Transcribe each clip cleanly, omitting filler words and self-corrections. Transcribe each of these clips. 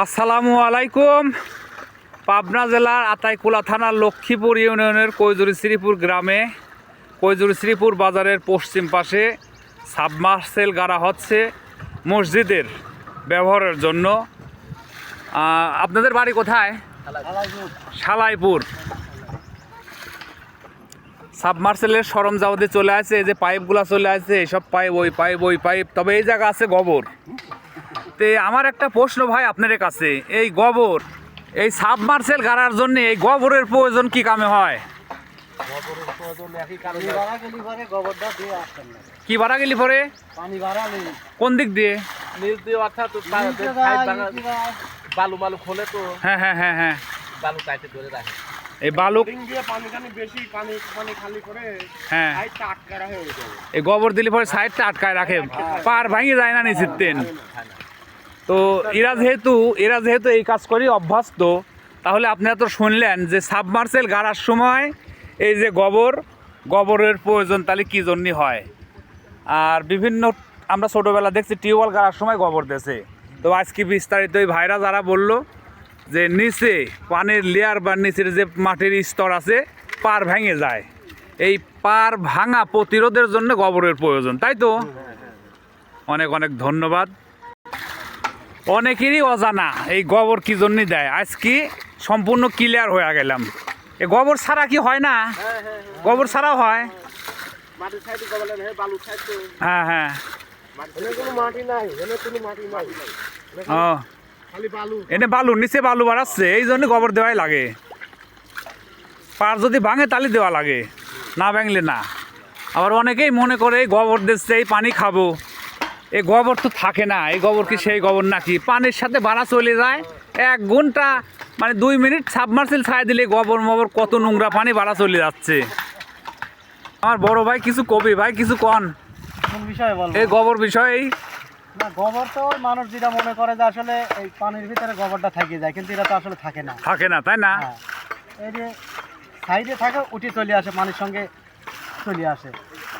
আসসালামু আলাইকুম। পাবনা জেলার আতাইকুলা থানার লক্ষ্মীপুর ইউনিয়নের কৈজুরি শ্রীপুর গ্রামে কৈজুরি শ্রীপুর বাজারের পশ্চিম পাশে সাবমার্সেল গাড়া হচ্ছে মসজিদের ব্যবহারের জন্য। আপনাদের বাড়ি কোথায়? সালাইপুর। সাবমার্সেলের সরঞ্জামাদি চলে আসছে, এই যে পাইপগুলো চলে আসছে, এইসব পাইপ ওই পাইপ ওই পাইপ। তবে এই জায়গা আছে গোবর। তে আমার একটা প্রশ্ন ভাই আপনাদের কাছে, এই গোবর এই সাবমার্সেল গাড়ার জন্য এই গোবরের প্রয়োজন কি কামে হয়? কি বাড়া গেলি পরে কোন দিক দিয়ে? বালু বালু খোলে তো। হ্যাঁ হ্যাঁ হ্যাঁ হ্যাঁ, বালু চাইতে ধরে রাখে। এই বালু বেশি পানি খালি করে হ্যাঁ আটকা রাখে। এই গোবর দিলে পরে সাইডটা আটকায় রাখে, পার ভাঙে যায় না নিচিতেন। তো এরা যেহেতু এই কাজ করি অভ্যস্ত, তাহলে আপনারা তো শুনলেন যে সাবমার্সেল গাড়ার সময় এই যে গোবরের প্রয়োজন তাহলে কী জন্যই হয়। আর বিভিন্ন আমরা ছোটোবেলা দেখছি টিউবওয়েল গাড়ার সময় গোবর দেছে। তো আজকে বিস্তারিত এই ভাইরা যারা বলল যে নিচে পানির লেয়ার বা নিচের যে মাটির স্তর আছে পার ভেঙে যায়, এই পার ভাঙা প্রতিরোধের জন্য গোবরের প্রয়োজন, তাই তো? অনেক অনেক ধন্যবাদ। অনেকেরই অজানা এই গোবর কী জন্য দেয়, আজকে সম্পূর্ণ ক্লিয়ার হয়ে গেলাম। এই গোবর ছাড়া কি হয় না? গোবর ছাড়াও হয়। হ্যাঁ হ্যাঁ, ও এনে বালু, নিচে বালু বাড়াচ্ছে, এই জন্য গোবর দেওয়াই লাগে। পার যদি ভাঙে তাহলে দেওয়া লাগে, না ভাঙলে না। আবার অনেকেই মনে করে এই গোবর দিচ্ছে এই পানি খাবো, এই গোবর তো থাকে না। এই গোবর কি সেই গোবর নাকি? পানির সাথে ভাড়া চলে যায় 1 ঘন্টা, মানে 2 মিনিট সাবমার্সেল ছাড়া দিলে গোবর মোবর কত নোংরা পানি ভাড়া চলে যাচ্ছে। আমার বড় ভাই কিছু কবি, ভাই কিছু কন এই গোবর বিষয়ে। না, গোবর তো মানুষ যেটা মনে করে যে আসলে এই পানির ভিতরে গোবরটা থেকে যায়, কিন্তু এটা তো আসলে থাকে না, তাই না? এই যে সাইডে থাকে উঠে চলে আসে, পানির সঙ্গে চলে আসে।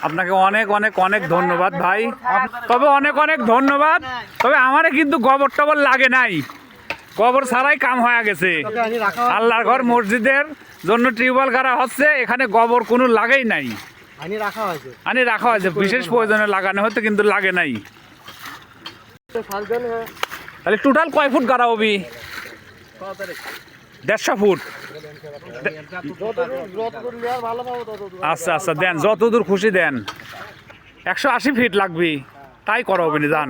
আপনাকে অনেক অনেক অনেক ধন্যবাদ ভাই, তবে অনেক অনেক ধন্যবাদ। তবে আমারে কিন্তু গোবর টবর লাগে নাই, গোবর ছাড়াই কাম হয়ে গেছে। আল্লাহর ঘর মসজিদের জন্য টিউবওয়েল গাড়া হচ্ছে, এখানে গোবর কোনো লাগেই নাই। আনি রাখা হয়েছে বিশেষ প্রয়োজনে লাগানো হতো, কিন্তু লাগে নাই। তাহলে টোটাল কয় ফুট গাড়া হবি? 150 ফুট। আচ্ছা আচ্ছা, দেন যতদূর খুশি দেন। 180 ফিট লাগবে, তাই করা হবে না জান।